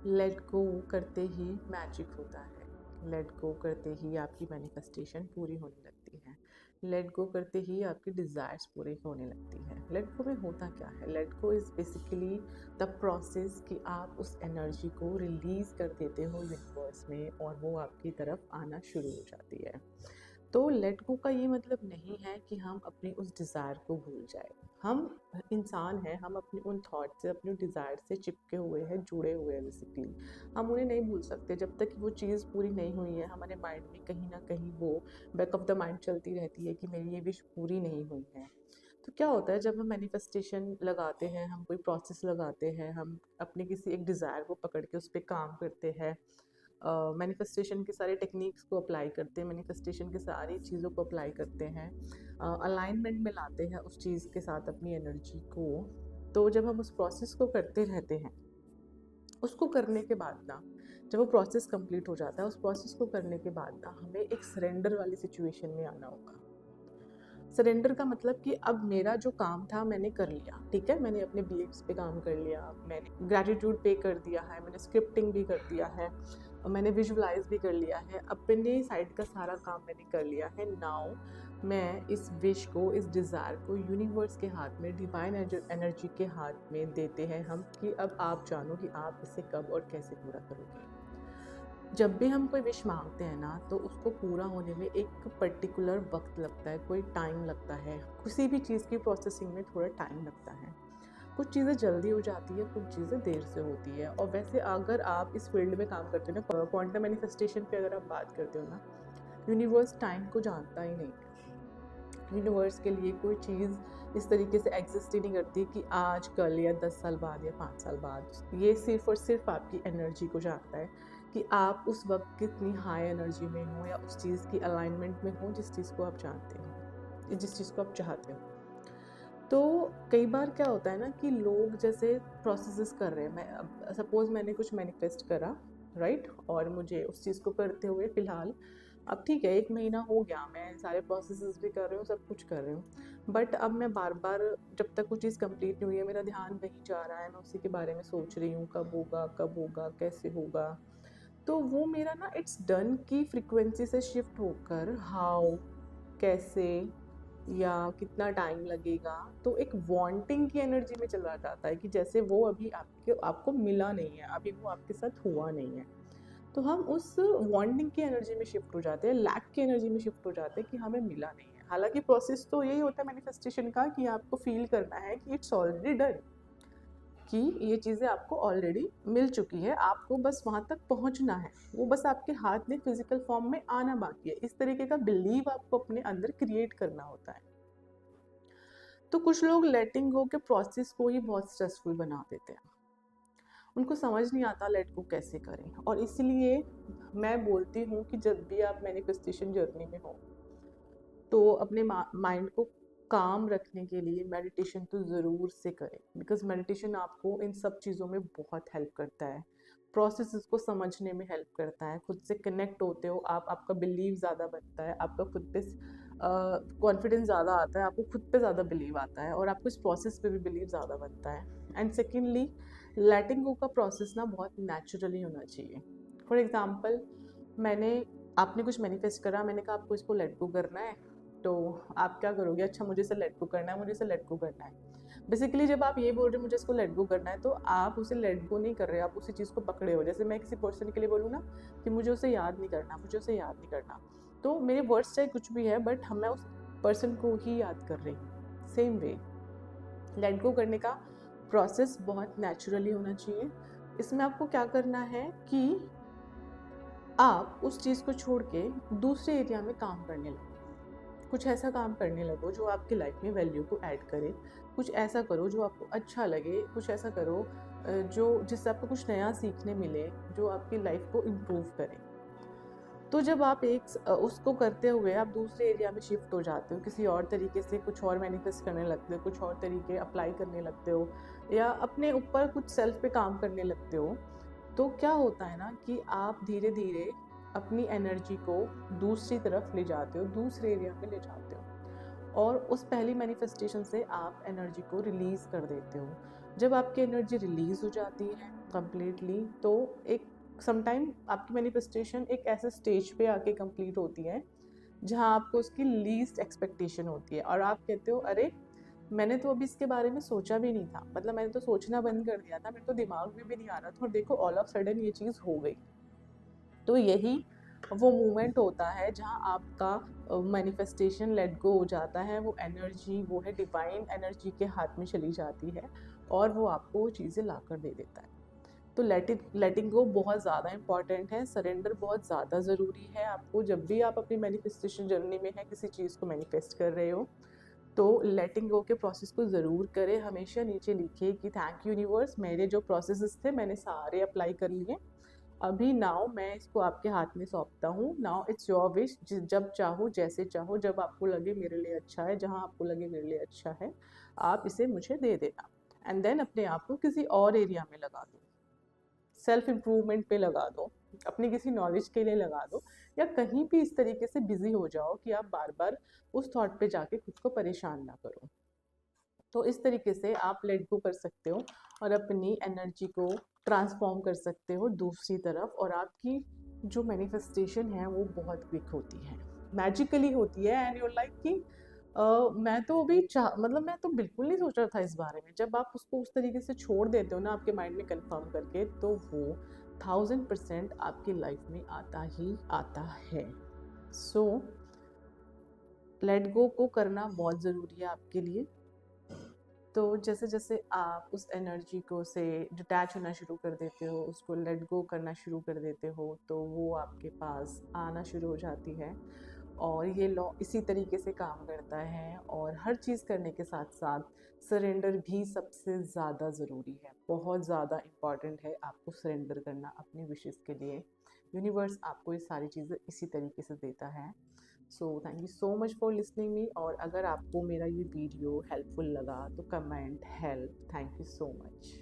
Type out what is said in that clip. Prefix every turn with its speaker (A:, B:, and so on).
A: Let go करते ही magic होता है। लेट गो करते ही आपकी मैनिफेस्टेशन पूरी होने लगती है। लेट गो करते ही आपकी डिज़ायर्स पूरी होने लगती है। लेट गो में होता क्या है? Let go is basically the process कि आप उस एनर्जी को रिलीज़ कर देते हो यूनिवर्स में और वो आपकी तरफ आना शुरू हो जाती है। तो लेट गो का ये मतलब नहीं है कि हम अपनी उस डिज़ायर को भूल जाए। हम इंसान हैं, हम अपने उन थॉट से, अपने डिज़ायर से चिपके हुए हैं, जुड़े हुए हैं बेसिकली। हम उन्हें नहीं भूल सकते जब तक कि वो चीज़ पूरी नहीं हुई है। हमारे माइंड में कहीं ना कहीं वो बैक ऑफ द माइंड चलती रहती है कि मेरी ये विश पूरी नहीं हुई है। तो क्या होता है जब हम मैनिफेस्टेशन लगाते हैं, हम कोई प्रोसेस लगाते हैं, हम अपने किसी एक डिज़ायर को पकड़ के उस पर काम करते हैं, मैनिफेस्टेशन के सारे टेक्निक्स को अप्लाई करते हैं, मैनिफेस्टेशन की सारी चीज़ों को अप्लाई करते हैं, अलाइनमेंट में लाते हैं उस चीज़ के साथ अपनी एनर्जी को। तो जब हम उस प्रोसेस को करते रहते हैं, उसको करने के बाद ना, जब वो प्रोसेस कंप्लीट हो जाता है, उस प्रोसेस को करने के बाद ना हमें एक सरेंडर वाली सिचुएशन में आना होगा। सरेंडर का मतलब कि अब मेरा जो काम था मैंने कर लिया, ठीक है, मैंने अपने बिलीव्स पे काम कर लिया, मैंने ग्रैटिट्यूड पे कर दिया है, मैंने स्क्रिप्टिंग भी कर दिया है, और मैंने विजुअलाइज भी कर लिया है, अपने साइड का सारा काम मैंने कर लिया है। नाउ मैं इस विश को, इस डिज़ायर को यूनिवर्स के हाथ में, डिवाइन एनर्जी के हाथ में देते हैं हम कि अब आप जानो कि आप इसे कब और कैसे पूरा करोगे। जब भी हम कोई विश मांगते हैं ना, तो उसको पूरा होने में एक पर्टिकुलर वक्त लगता है, कोई टाइम लगता है। किसी भी चीज़ की प्रोसेसिंग में थोड़ा टाइम लगता है। कुछ चीज़ें जल्दी हो जाती है, कुछ चीज़ें देर से होती है। और वैसे अगर आप इस फील्ड में काम करते हो ना, क्वांटम मैनिफेस्टेशन पे अगर आप बात करते हो ना, यूनिवर्स टाइम को जानता ही नहीं है। यूनिवर्स के लिए कोई चीज़ इस तरीके से एग्जिस्ट ही नहीं करती कि आज, कल या 10 साल बाद या 5 साल बाद। ये सिर्फ और सिर्फ आपकी एनर्जी को जानता है कि आप उस वक्त कितनी हाई एनर्जी में हो या उस चीज़ की अलाइनमेंट में हो जिस चीज़ को आप जानते हो, जिस चीज़ को आप चाहते हो। तो कई बार क्या होता है ना कि लोग जैसे प्रोसेसेस कर रहे हैं, मैं अब सपोज मैंने कुछ मैनिफेस्ट करा, राइट, और मुझे उस चीज़ को करते हुए फ़िलहाल अब ठीक है 1 महीना हो गया, मैं सारे प्रोसेसेस भी कर रही हूँ, सब कुछ कर रही हूँ, बट अब मैं बार बार, जब तक वो चीज़ कंप्लीट नहीं हुई है, मेरा ध्यान वहीं जा रहा है, मैं उसी के बारे में सोच रही हूँ कब होगा, कैसे होगा। तो वो मेरा ना इट्स डन की फ्रीक्वेंसी से शिफ्ट होकर हाउ, कैसे, या कितना टाइम लगेगा, तो एक वांटिंग की एनर्जी में चला जाता है कि जैसे वो अभी आपको मिला नहीं है, अभी वो आपके साथ हुआ नहीं है। तो हम उस वांटिंग की एनर्जी में शिफ्ट हो जाते हैं, लैक की एनर्जी में शिफ्ट हो जाते हैं कि हमें मिला नहीं है। हालांकि प्रोसेस तो यही होता है मैनिफेस्टेशन का कि आपको फील करना है कि इट्स ऑलरेडी डन, कि ये चीज़ें आपको ऑलरेडी मिल चुकी है, आपको बस वहाँ तक पहुँचना है, वो बस आपके हाथ में फिजिकल फॉर्म में आना बाकी है। इस तरीके का बिलीव आपको अपने अंदर क्रिएट करना होता है। तो कुछ लोग लेटिंग गो के प्रोसेस को ही बहुत स्ट्रेसफुल बना देते हैं, उनको समझ नहीं आता लेट गो कैसे करें। और इसलिए मैं बोलती हूँ कि जब भी आप मैनिफेस्टेशन जर्नी में हो, तो अपने माइंड को काम रखने के लिए मेडिटेशन तो ज़रूर से करें, बिकॉज मेडिटेशन आपको इन सब चीज़ों में बहुत हेल्प करता है, प्रोसेस को समझने में हेल्प करता है, खुद से कनेक्ट होते हो आप, आपका बिलीव ज़्यादा बनता है, आपका खुद पे कॉन्फिडेंस ज़्यादा आता है, आपको खुद पे ज़्यादा बिलीव आता है, और आपको इस प्रोसेस पे भी बिलीव ज़्यादा बनता है। एंड सेकेंडली, लेटिंग गो का प्रोसेस ना बहुत नेचुरली होना चाहिए। फॉर एग्ज़ाम्पल, मैंने आपने कुछ मैनिफेस्ट करा, मैंने कहा आपको इसको लेट गो करना है, तो आप क्या करोगे? अच्छा, मुझे इसे लेट गो करना है, मुझे इसे लेट गो करना है। बेसिकली जब आप ये बोल रहे हो मुझे इसको लेट गो करना है, तो आप उसे लेट गो नहीं कर रहे, आप उसी चीज़ को पकड़े हो। जैसे मैं किसी पर्सन के लिए बोलूँ ना कि मुझे उसे याद नहीं करना, मुझे उसे याद नहीं करना, तो मेरे वर्ड्स चाहे कुछ भी है, बट मैं उस पर्सन को ही याद कर रही हूँ। सेम वे लेट गो करने का प्रोसेस बहुत नेचुरली होना चाहिए। इसमें आपको क्या करना है कि आप उस चीज़ को छोड़ के दूसरे एरिया में काम करने लगो। कुछ ऐसा काम करने लगो जो आपकी लाइफ में वैल्यू को ऐड करे, कुछ ऐसा करो जो आपको अच्छा लगे, कुछ ऐसा करो जो जिससे आपको कुछ नया सीखने मिले, जो आपकी लाइफ को इम्प्रूव करे। तो जब आप उसको करते हुए आप दूसरे एरिया में शिफ्ट हो जाते हो, किसी और तरीके से कुछ और मैनिफेस्ट करने लगते हो, कुछ और तरीके अप्लाई करने लगते हो, या अपने ऊपर कुछ सेल्फ पे काम करने लगते हो, तो क्या होता है ना कि आप धीरे धीरे अपनी एनर्जी को दूसरी तरफ ले जाते हो, दूसरे एरिया में ले जाते हो, और उस पहली मैनिफेस्टेशन से आप एनर्जी को रिलीज़ कर देते हो। जब आपकी एनर्जी रिलीज़ हो जाती है, कंप्लीटली, तो एक समटाइम आपकी मैनिफेस्टेशन एक ऐसे स्टेज पे आके कंप्लीट होती है जहाँ आपको उसकी लीस्ट एक्सपेक्टेशन होती है और आप कहते हो अरे मैंने तो अभी इसके बारे में सोचा भी नहीं था, मतलब मैंने तो सोचना बंद कर दिया था, मेरे तो दिमाग में भी नहीं आ रहा था और देखो ऑल ऑफ सडन ये चीज़ हो गई। तो यही वो मोमेंट होता है जहाँ आपका मैनिफेस्टेशन लेट गो हो जाता है, वो एनर्जी वो है डिवाइन एनर्जी के हाथ में चली जाती है और वो आपको वो चीज़ें ला कर दे देता है। तो लेटिंग गो बहुत ज़्यादा इंपॉर्टेंट है, सरेंडर बहुत ज़्यादा ज़रूरी है आपको जब भी आप अपनी मैनिफेस्टेशन जर्नी में है, किसी चीज़ को मैनिफेस्ट कर रहे हो तो लेटिंग गो के प्रोसेस को ज़रूर करें। हमेशा नीचे लिखिए कि थैंक यू यूनिवर्स, मेरे जो प्रोसेसेस थे मैंने सारे अप्लाई कर लिए, अभी नाउ मैं इसको आपके हाथ में सौंपता हूँ। नाउ इट्स योर विश, जब चाहो जैसे चाहो, जब आपको लगे मेरे लिए अच्छा है, जहाँ आपको लगे मेरे लिए अच्छा है, आप इसे मुझे दे देना। एंड देन अपने आप को किसी और एरिया में लगा दो, सेल्फ इम्प्रूवमेंट पे लगा दो, अपनी किसी नॉलेज के लिए लगा दो, या कहीं भी इस तरीके से बिजी हो जाओ कि आप बार बार उस थॉट पे जाके खुद को परेशान ना करो। तो इस तरीके से आप लेट गो कर सकते हो और अपनी एनर्जी को ट्रांसफॉर्म कर सकते हो दूसरी तरफ, और आपकी जो मैनिफेस्टेशन है वो बहुत क्विक होती है, मैजिकली होती है। एंड यूर लाइक कि मैं तो अभी मतलब मैं तो बिल्कुल नहीं सोच रहा था इस बारे में। जब आप उसको उस तरीके से छोड़ देते हो ना आपके माइंड में कंफर्म करके, तो वो 1000% आपकी लाइफ में आता ही आता है। सो लेट गो को करना बहुत ज़रूरी है आपके लिए। तो जैसे जैसे आप उस एनर्जी को से डिटैच होना शुरू कर देते हो, उसको लेट गो करना शुरू कर देते हो, तो वो आपके पास आना शुरू हो जाती है। और ये लॉ इसी तरीके से काम करता है। और हर चीज़ करने के साथ साथ सरेंडर भी सबसे ज़्यादा ज़रूरी है, बहुत ज़्यादा इम्पॉर्टेंट है आपको सरेंडर करना अपनी विशेज़ के लिए। यूनिवर्स आपको ये सारी चीज़ें इसी तरीके से देता है। So thank you so much for listening me. और अगर आपको मेरा ये वीडियो हेल्पफुल लगा तो comment help, thank you so much.